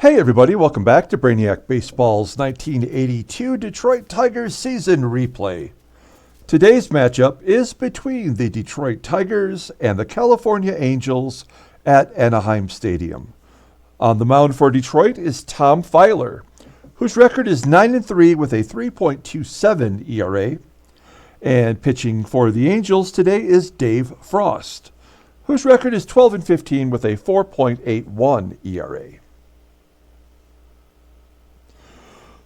Hey everybody, welcome back to Brainiac Baseball's 1982 Detroit Tigers season replay. Today's matchup is between the Detroit Tigers and the California Angels at Anaheim Stadium. On the mound for Detroit is Tom Filer, whose record is 9-3 with a 3.27 ERA. And pitching for the Angels today is Dave Frost, whose record is 12-15 with a 4.81 ERA.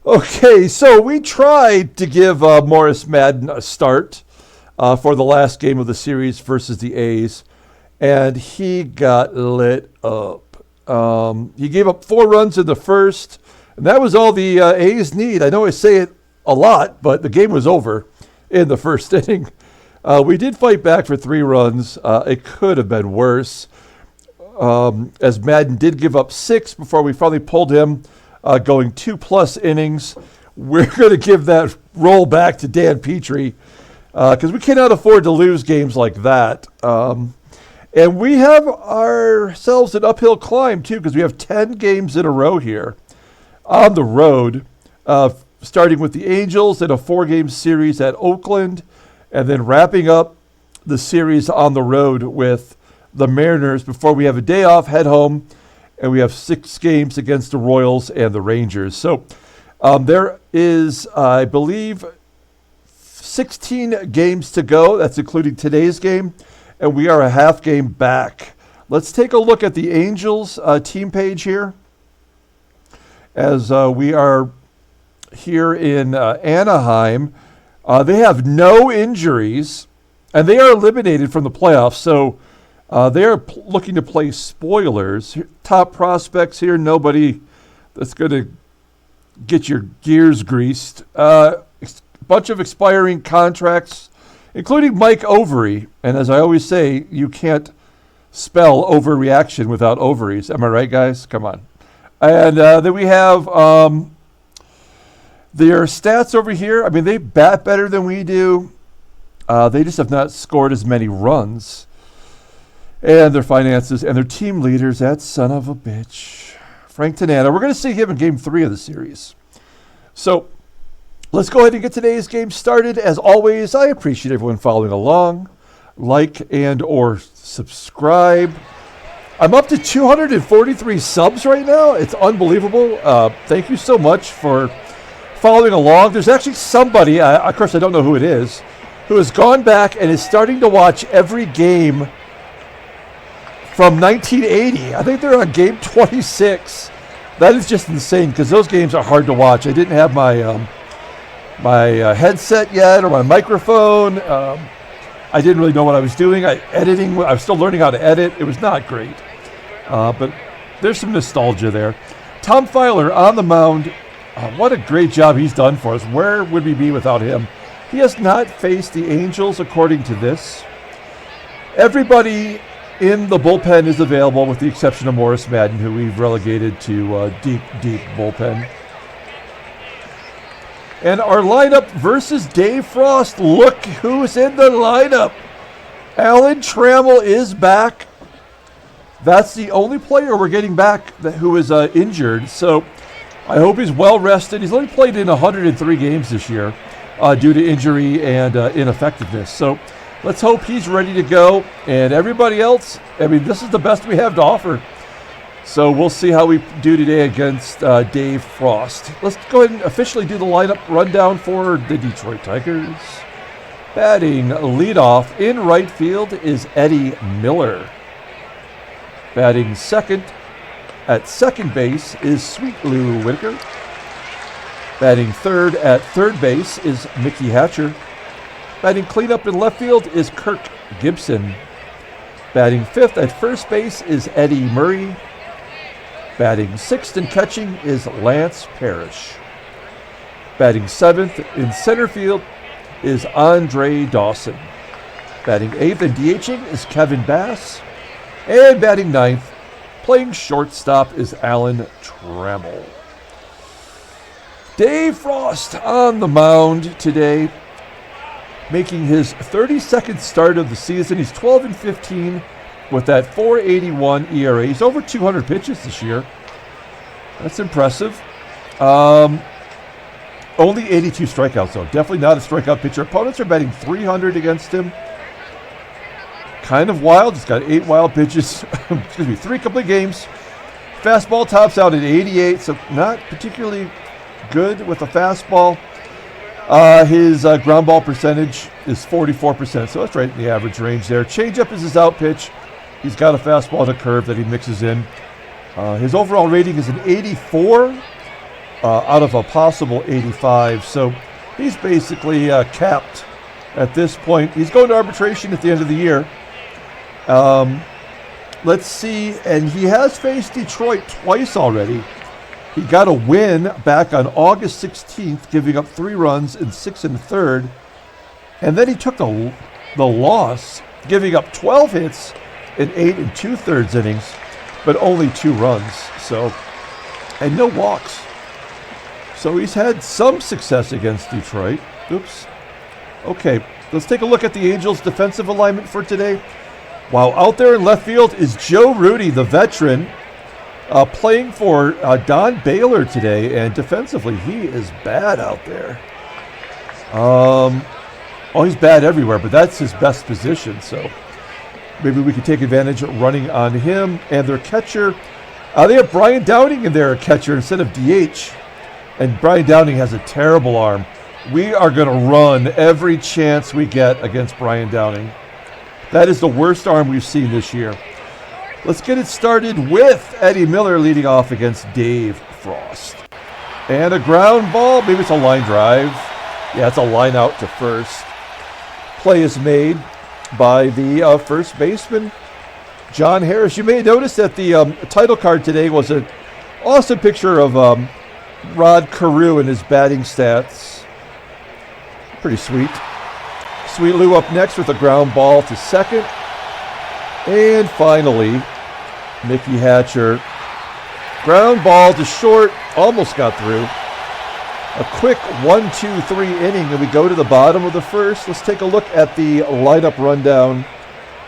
Okay, so we tried to give Morris Madden a start for the last game of the series versus the A's, and he got lit up. He gave up 4 runs in the first, and that was all the A's need. I know I say it a lot, but the game was over in the first inning. We did fight back for 3 runs. It could have been worse, as Madden did give up 6 before we finally pulled him. Going 2+ innings. We're going to give that roll back to Dan Petrie because we cannot afford to lose games like that. And we have ourselves an uphill climb, too, because we have 10 games in a row here on the road, starting with the Angels in a 4-game series at Oakland, and then wrapping up the series on the road with the Mariners before we have a day off, head home, and we have 6 games against the Royals and the Rangers. So there is, I believe, 16 games to go. That's including today's game, and we are a half game back. Let's take a look at the Angels team page here. As we are here in Anaheim, they have no injuries, and they are eliminated from the playoffs. So they are looking to play spoilers. Top prospects here, nobody that's going to get your gears greased. Bunch of expiring contracts, including Mike Overy. And as I always say, you can't spell overreaction without ovaries. Am I right, guys? Come on. And then we have their stats over here. I mean, they bat better than we do. They just have not scored as many runs. And their finances and their team leaders, that son of a bitch, Frank Tanana. We're going to see him in Game 3 of the series. So let's go ahead and get today's game started. As always, I appreciate everyone following along. Like and or subscribe. I'm up to 243 subs right now. It's unbelievable. Thank you so much for following along. There's actually somebody, of course I don't know who it is, who has gone back and is starting to watch every game from 1980. I think they're on game 26. That is just insane because those games are hard to watch. I didn't have my headset yet or my microphone. I didn't really know what I was doing. I was still learning how to edit. It was not great. But there's some nostalgia there. Tom Filer on the mound. What a great job he's done for us. Where would we be without him? He has not faced the Angels according to this. Everybody in the bullpen is available with the exception of Morris Madden, who we've relegated to deep bullpen. And our lineup versus Dave Frost. Look who's in the lineup. Alan Trammell is back. That's the only player we're getting back who is injured. So I hope he's well rested. He's only played in 103 games this year due to injury and ineffectiveness. So let's hope he's ready to go. And everybody else, I mean, this is the best we have to offer. So we'll see how we do today against Dave Frost. Let's go ahead and officially do the lineup rundown for the Detroit Tigers. Batting leadoff in right field is Eddie Miller. Batting second at second base is Sweet Lou Whitaker. Batting third at third base is Mickey Hatcher. Batting cleanup in left field is Kirk Gibson. Batting fifth at first base is Eddie Murray. Batting sixth and catching is Lance Parrish. Batting seventh in center field is Andre Dawson. Batting eighth and DHing is Kevin Bass. And batting ninth, playing shortstop, is Alan Trammell. Dave Frost on the mound today, making his 32nd start of the season. He's 12-15 with that 4.81 ERA. He's over 200 pitches this year. That's impressive. Only 82 strikeouts, though. Definitely not a strikeout pitcher. Opponents are batting 300 against him. Kind of wild. He's got 8 wild pitches. 3 complete games. Fastball tops out at 88, so not particularly good with the fastball. His ground ball percentage is 44%, so that's right in the average range there. Changeup is his out pitch. He's got a fastball and a curve that he mixes in. His overall rating is an 84 out of a possible 85, so he's basically capped at this point. He's going to arbitration at the end of the year. Let's see, and he has faced Detroit twice already. He got a win back on August 16th, giving up 3 runs in 6 1/3, and then he took the loss, giving up 12 hits in 8 2/3 innings, but only 2 runs, so, and no walks. So he's had some success against Detroit. Oops. Okay, let's take a look at the Angels' defensive alignment for today. Wow, out there in left field is Joe Rudi, the veteran, playing for Don Baylor today, and defensively he is bad out there. He's bad everywhere, but that's his best position, so maybe we could take advantage of running on him. And their catcher, they have Brian Downing in there, a catcher, instead of DH. And Brian Downing has a terrible arm. We are going to run every chance we get against Brian Downing. That is the worst arm we've seen this year. Let's get it started with Eddie Miller leading off against Dave Frost. And a ground ball, maybe it's a line drive. Yeah, it's a line out to first. Play is made by the first baseman, John Harris. You may notice that the title card today was an awesome picture of Rod Carew and his batting stats. Pretty sweet. Sweet Lou up next with a ground ball to second. And finally, Mickey Hatcher. Ground ball to short, almost got through. A quick 1-2-3 inning, and we go to the bottom of the first. Let's take a look at the lineup rundown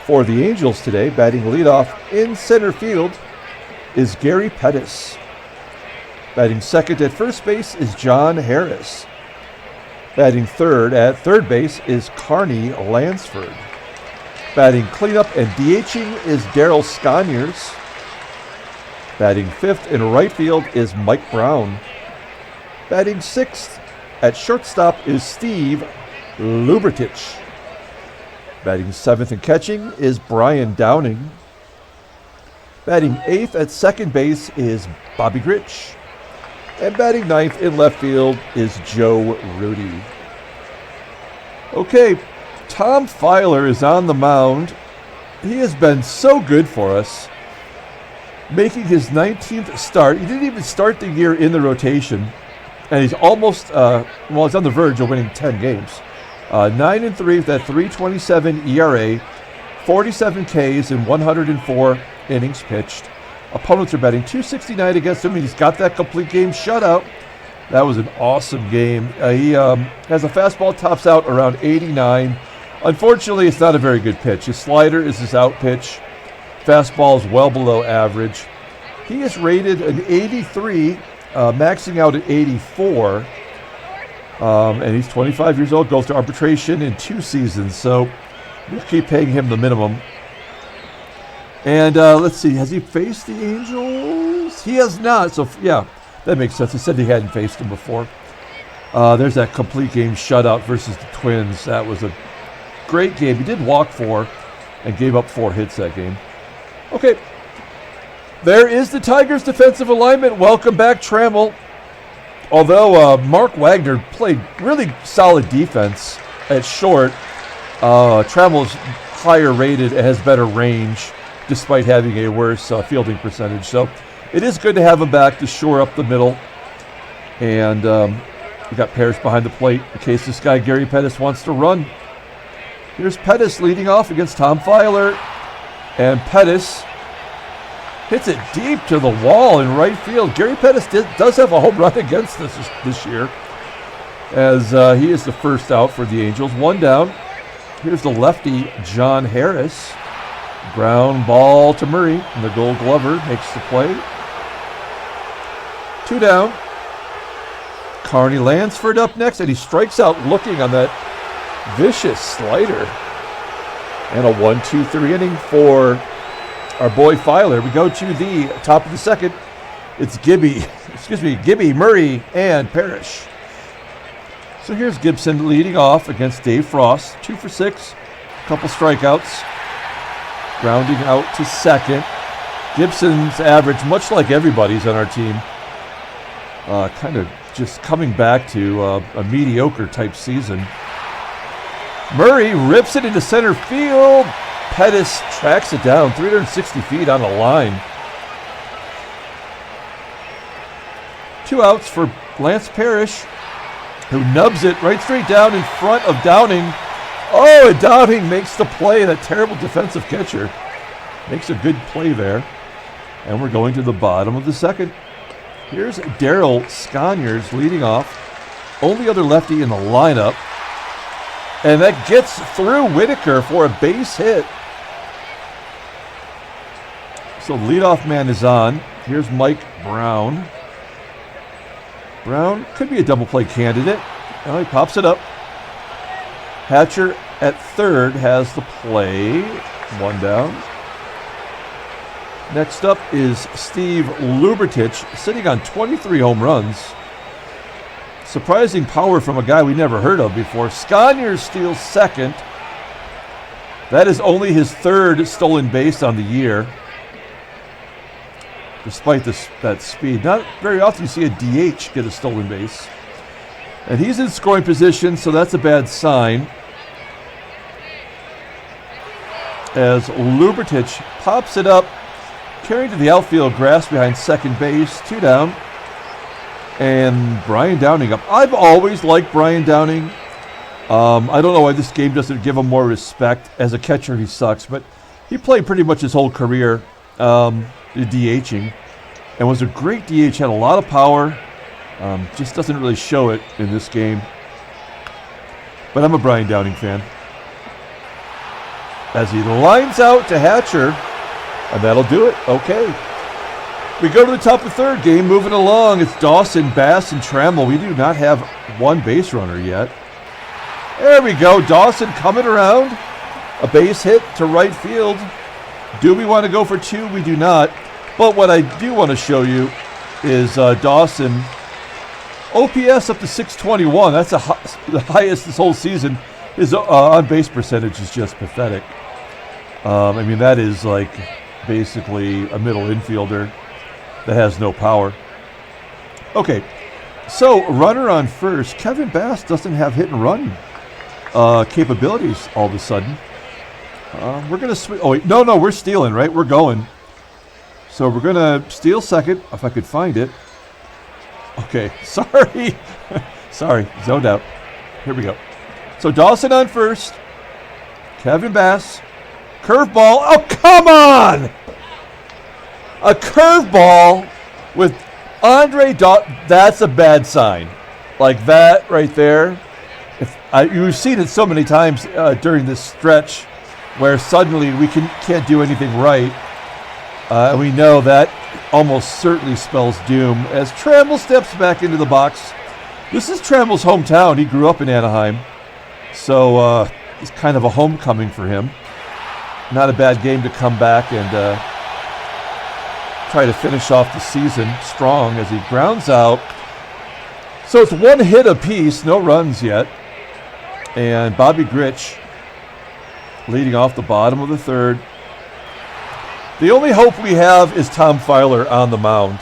for the Angels today. Batting leadoff in center field is Gary Pettis. Batting second at first base is John Harris. Batting third at third base is Carney Lansford. Batting cleanup and DHing is Darryl Sconiers. Batting fifth in right field is Mike Brown. Batting sixth at shortstop is Steve Lubratich. Batting seventh and catching is Brian Downing. Batting eighth at second base is Bobby Grich. And batting ninth in left field is Joe Rudi. Okay, Tom Filer is on the mound. He has been so good for us, making his 19th start. He didn't even start the year in the rotation, and he's almost, he's on the verge of winning 10 games. 9-3 with that 3.27 ERA, 47 Ks in 104 innings pitched. Opponents are batting .269 against him, and he's got that complete game shutout. That was an awesome game. He has a fastball, tops out around 89. Unfortunately, it's not a very good pitch. His slider is his out pitch. Fastball is well below average. He is rated an 83, maxing out at 84. And he's 25 years old, goes to arbitration in 2 seasons, so we'll keep paying him the minimum. And let's see, has he faced the Angels? He has not, so yeah, that makes sense. I said he hadn't faced them before. There's that complete game shutout versus the Twins. That was a great game. He did walk 4 and gave up 4 hits that game. Okay, there is the Tigers' defensive alignment. Welcome back, Trammell. Although Mark Wagner played really solid defense at short, Trammell's higher rated and has better range, despite having a worse fielding percentage. So it is good to have him back to shore up the middle. And we got Parrish behind the plate in case this guy Gary Pettis wants to run. Here's Pettis leading off against Tom Filer. And Pettis hits it deep to the wall in right field. Gary Pettis does have a home run against this year, as he is the first out for the Angels. 1 down. Here's the lefty, John Harris. Ground ball to Murray, and the Gold Glover makes the play. 2 down. Carney Lansford up next, and he strikes out looking on that vicious slider. And a 1-2-3 inning for our boy Filer. We go to the top of the second. It's Gibby, Murray, and Parrish. So here's Gibson leading off against Dave Frost. 2 for 6, a couple strikeouts. Grounding out to second. Gibson's average, much like everybody's on our team, kind of just coming back to a mediocre type season. Murray rips it into center field. Pettis tracks it down 360 feet on a line. 2 outs for Lance Parrish, who nubs it right straight down in front of Downing. Oh, and Downing makes the play. That terrible defensive catcher makes a good play there. And we're going to the bottom of the second. Here's Darryl Sconiers leading off. Only other lefty in the lineup. And that gets through Whitaker for a base hit. So leadoff man is on. Here's Mike Brown. Brown could be a double play candidate. Oh, he pops it up. Hatcher at third has the play. 1 down. Next up is Steve Lubratich, sitting on 23 home runs. Surprising power from a guy we never heard of before. Sconiers steals second. That is only his 3rd stolen base on the year. Despite that speed. Not very often you see a DH get a stolen base. And he's in scoring position, so that's a bad sign. As Lubratich pops it up, carrying to the outfield, grass behind second base, 2 down. And Brian Downing up. I've always liked Brian Downing. I don't know why this game doesn't give him more respect. As a catcher, he sucks, but he played pretty much his whole career DHing, and was a great DH, had a lot of power, just doesn't really show it in this game. But I'm a Brian Downing fan. As he lines out to Hatcher, and that'll do it. Okay. We go to the top of the third, game moving along. It's Dawson, Bass, and Trammell. We do not have one base runner yet. There we go. Dawson coming around. A base hit to right field. Do we want to go for 2? We do not. But what I do want to show you is Dawson. OPS up to 621. That's the highest this whole season. His on-base percentage is just pathetic. I mean, that is like basically a middle infielder that has no power. Okay, so runner on first. Kevin Bass doesn't have hit and run capabilities all of a sudden. We're going to switch. Oh, wait. No, we're stealing, right? We're going. So we're going to steal second, if I could find it. Okay, sorry. Sorry, zoned out. Here we go. So Dawson on first. Kevin Bass. Curveball. Oh, come on! A curveball with Andre Dawson. That's a bad sign. Like that right there. You've seen it so many times during this stretch where suddenly we can't do anything right. And we know that almost certainly spells doom. As Trammell steps back into the box. This is Trammell's hometown. He grew up in Anaheim. So it's kind of a homecoming for him. Not a bad game to come back and try to finish off the season strong as he grounds out. So it's 1 hit apiece, no runs yet. And Bobby Grich leading off the bottom of the third. The only hope we have is Tom Filer on the mound.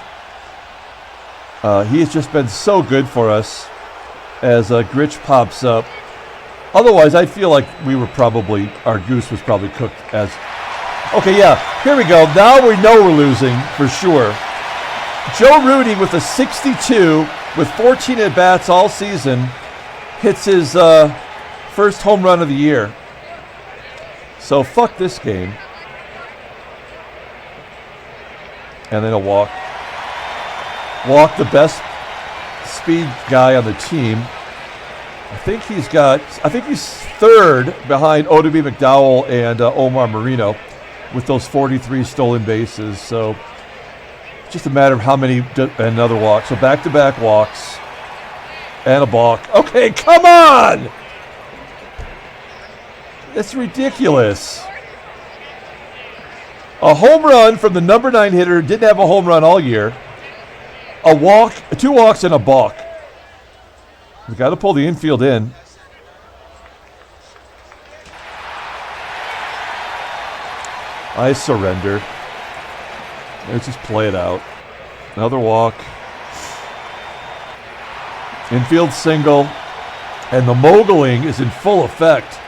He has just been so good for us as Grich pops up. Otherwise, I feel like our goose was probably cooked as... Okay, yeah, here we go. Now we know we're losing for sure. Joe Rudi with a 62 with 14 at-bats all season hits his first home run of the year. So fuck this game. And then a walk. Walk the best speed guy on the team. I think he's third behind Oddibe McDowell and Omar Marino with those 43 stolen bases. So Just a matter of how many another walk. So back-to-back walks and a balk. Okay, come on! That's ridiculous. A home run from the number 9 hitter. Didn't have a home run all year. A walk, 2 walks, and a balk. We've got to pull the infield in. I surrender. Let's just play it out. Another walk. Infield single. And the moguling is in full effect.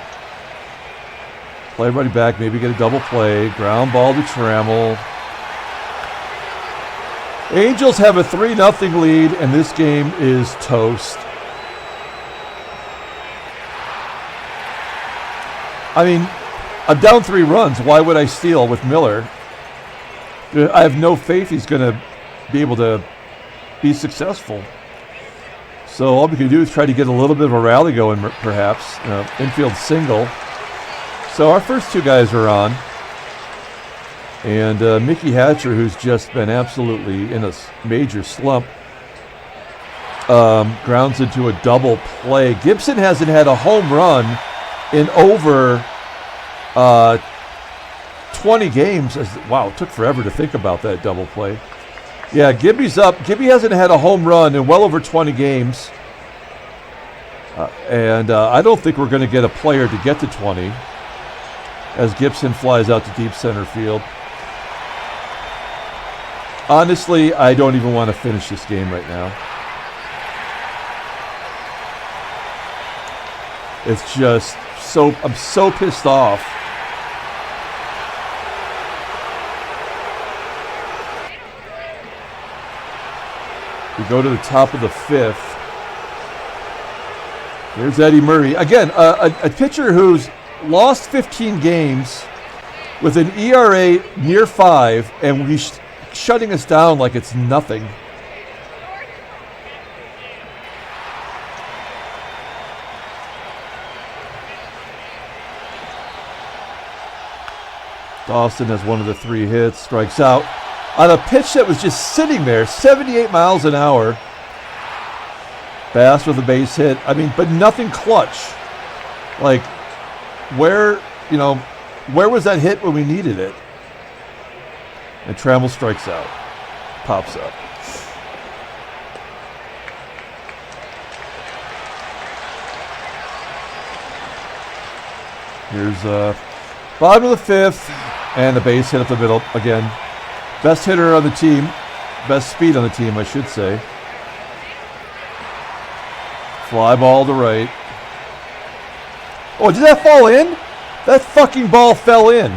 Play running back, maybe get a double play. Ground ball to Trammell. Angels have a 3-0 lead, and this game is toast. I mean, I'm down 3 runs. Why would I steal with Miller? I have no faith he's going to be able to be successful. So all we can do is try to get a little bit of a rally going, perhaps. Infield single. So our first 2 guys are on. And Mickey Hatcher, who's just been absolutely in a major slump, grounds into a double play. Gibson hasn't had a home run in over 20 games. Wow, it took forever to think about that double play. Yeah, Gibby's up. Gibby hasn't had a home run in well over 20 games. And I don't think we're going to get a player to get to 20 as Gibson flies out to deep center field. Honestly, I don't even want to finish this game right now. It's just I'm so pissed off. We go to the top of the 5th. There's Eddie Murray. Again, a pitcher who's lost 15 games with an ERA near 5, and he's shutting us down like it's nothing. Dawson has one of the 3 hits, strikes out on a pitch that was just sitting there, 78 miles an hour. Bass with a base hit. I mean, but nothing clutch. Like, where was that hit when we needed it? And Trammell strikes out. Pops up. Here's bottom of the 5th. And a base hit up the middle. Again, best hitter on the team. Best speed on the team, I should say. Fly ball to right. Oh, did that fall in? That fucking ball fell in.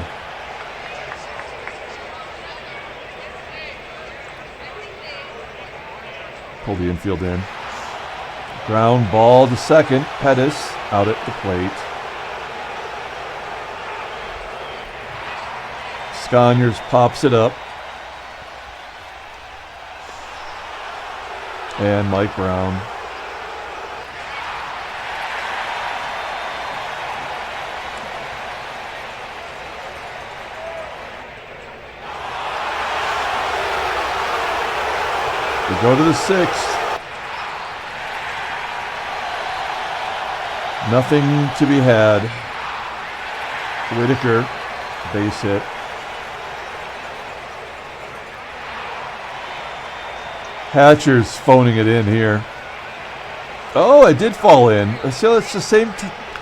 Pull the infield in. Ground ball to second. Pettis out at the plate. Sconiers pops it up. And Mike Brown. We go to the 6th. Nothing to be had. Whitaker, base hit. Hatcher's phoning it in here. Oh, it did fall in. So it's the same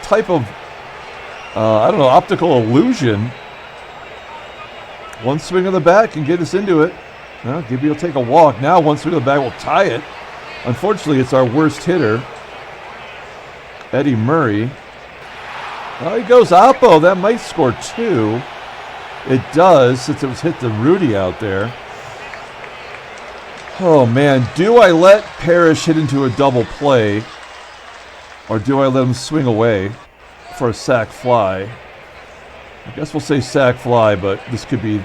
type of, optical illusion. One swing of the bat can get us into it. Well, Gibby will take a walk. Now one swing of the bat will tie it. Unfortunately, it's our worst hitter, Eddie Murray. Well, he goes oppo. That might score 2. It does, since it was hit to Rudi out there. Oh, man. Do I let Parrish hit into a double play, or do I let him swing away for a sac fly? I guess we'll say sac fly, but this could be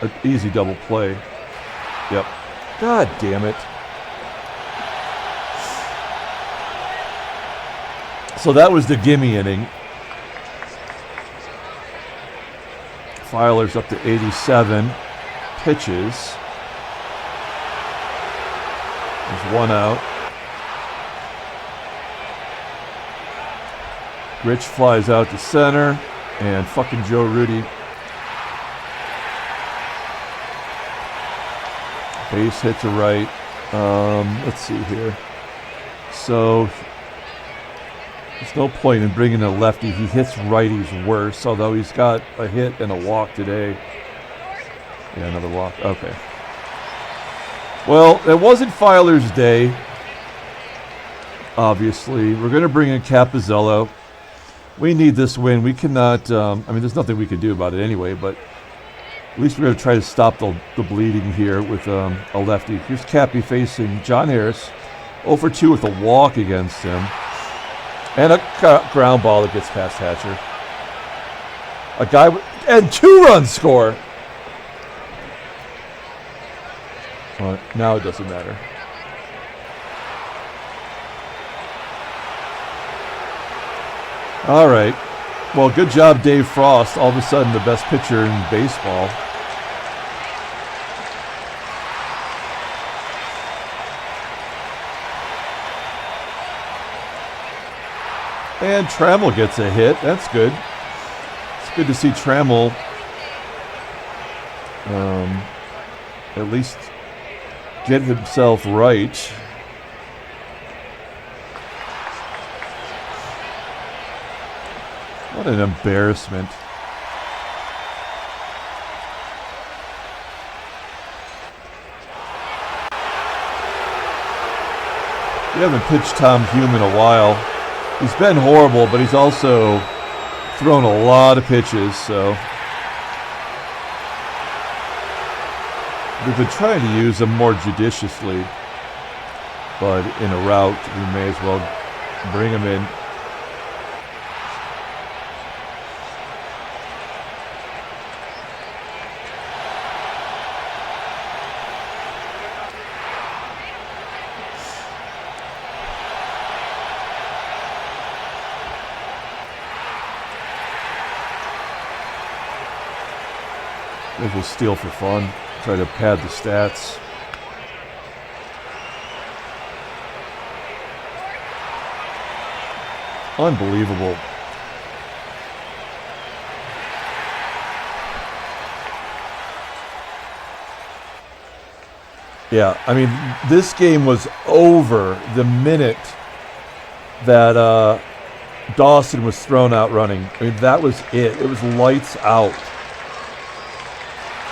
an easy double play. Yep. God damn it. So that was the gimme inning. Filer's up to 87 pitches. There's one out. Grich flies out to center, and fucking Joe Rudi. Base hit to right. Let's see here. So there's no point in bringing a lefty. He hits righties worse, although he's got a hit and a walk today. Yeah, another walk. Okay. Well, it wasn't Filer's day, obviously. We're going to bring in Capizzello. We need this win. We cannot, I mean, there's nothing we can do about it anyway, but at least we're going to try to stop the bleeding here with a lefty. Here's Cappy facing John Harris. 0 for 2 with a walk against him. And a ground ball that gets past Hatcher. A guy and 2-run score. Well, now it doesn't matter. All right. Well, good job, Dave Frost. All of a sudden, the best pitcher in baseball. And Trammell gets a hit. That's good. It's good to see Trammell at least get himself right. What an embarrassment. We haven't pitched Tom Hume in a while. He's been horrible, but he's also thrown a lot of pitches, so we've been trying to use him more judiciously, but in a rout, we may as well bring him in. Maybe we'll steal for fun, try to pad the stats. Unbelievable. Yeah, I mean, this game was over the minute that Dawson was thrown out running. I mean, that was it. It was lights out.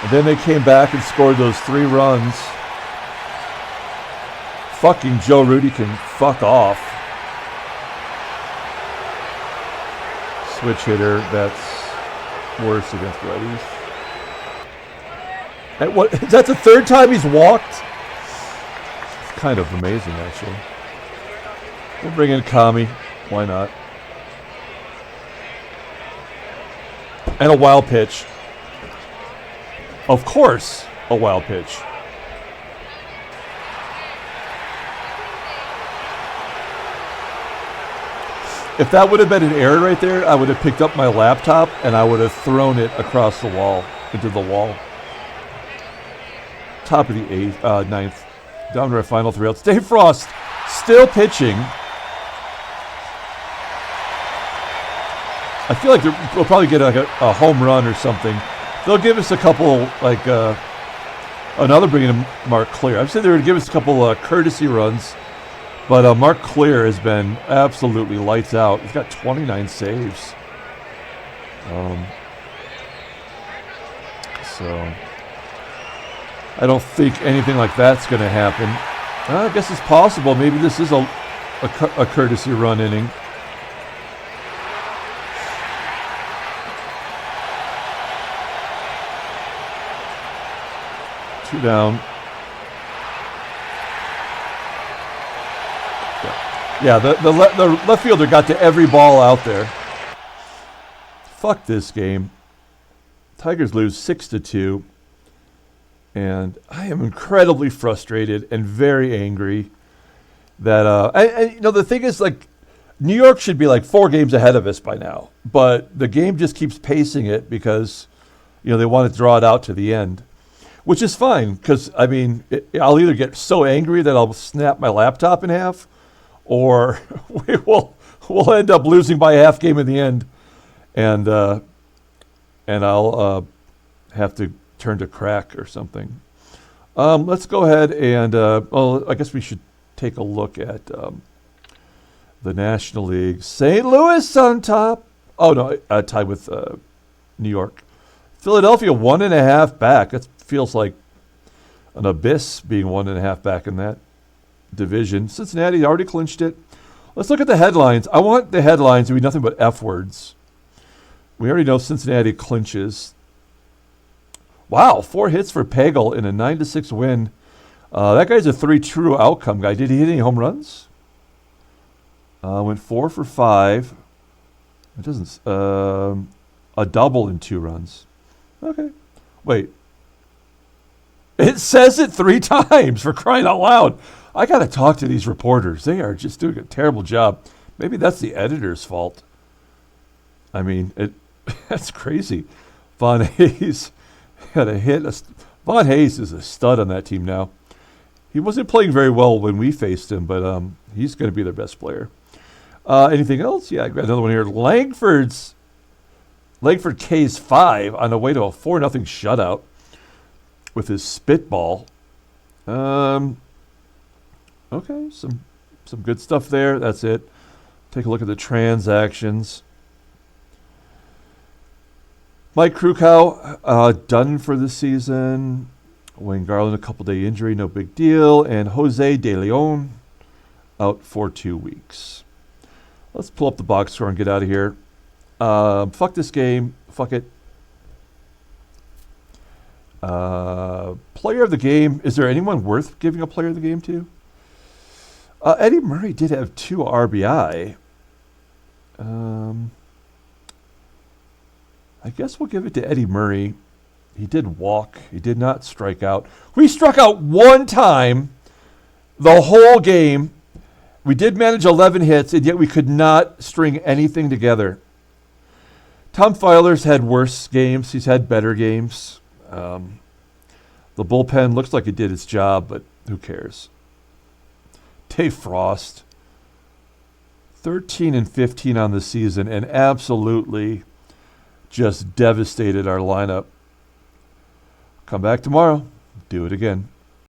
And then they came back and scored those 3 runs. Fucking Joe Rudi can fuck off. Switch hitter, that's worse against righties. And what? That's the 3rd time he's walked? It's kind of amazing, actually. We'll bring in Kami. Why not? And a wild pitch. Of course, a wild pitch. If that would have been an error right there, I would have picked up my laptop and I would have thrown it across the wall, into the wall. Top of the 9th. Down to our final 3 outs. Dave Frost still pitching. I feel like we'll probably get a home run or something. They'll give us a couple, like, another bringing in Mark Clear. I'd say they're going to give us a couple courtesy runs, but Mark Clear has been absolutely lights out. He's got 29 saves. So I don't think anything like that's going to happen. I guess it's possible. Maybe this is a courtesy run inning. Two down. Yeah, the left fielder got to every ball out there. Fuck this game. Tigers lose 6-2. And I am incredibly frustrated and very angry that, you know, the thing is, like, New York should be like 4 games ahead of us by now. But the game just keeps pacing it because, you know, they want to draw it out to the end. which is fine because I mean I'll either get so angry that I'll snap my laptop in half, or we'll end up losing by a half game in the end, and I'll have to turn to crack or something. Let's go ahead and I guess we should take a look at the National League. St. Louis on top. Oh no, tied with New York. Philadelphia 1.5 back. That feels like an abyss being 1.5 back in that division. Cincinnati already clinched it. Let's look at the headlines. I want the headlines to be nothing but F words. We already know Cincinnati clinches. Wow, 4 hits for Pagel in a 9-6 win. That guy's a 3 true outcome guy. Did he hit any home runs? Went 4 for 5. It doesn't. A double and 2 runs. Okay. Wait. It says it 3 times, for crying out loud. I got to talk to these reporters. They are just doing a terrible job. Maybe that's the editor's fault. I mean, that's crazy. Von Hayes had a hit. Von Hayes is a stud on that team now. He wasn't playing very well when we faced him, but he's going to be their best player. Anything else? Yeah, I got another one here. Langford K's 5 on the way to a 4-0 shutout with his spitball. Okay, some good stuff there. That's it. Take a look at the transactions. Mike Krukow, done for the season. Wayne Garland, a couple-day injury, no big deal. And Jose De Leon, out for 2 weeks. Let's pull up the box score and get out of here. Fuck this game. Fuck it. Player of the game. Is there anyone worth giving a player of the game to? Eddie Murray did have 2 RBI. I guess we'll give it to Eddie Murray. He did walk. He did not strike out. We struck out 1 time the whole game. We did manage 11 hits, and yet we could not string anything together. Tom Filer's had worse games. He's had better games. The bullpen looks like it did its job, but who cares? Dave Frost, 13-15 on the season, and absolutely just devastated our lineup. Come back tomorrow. Do it again.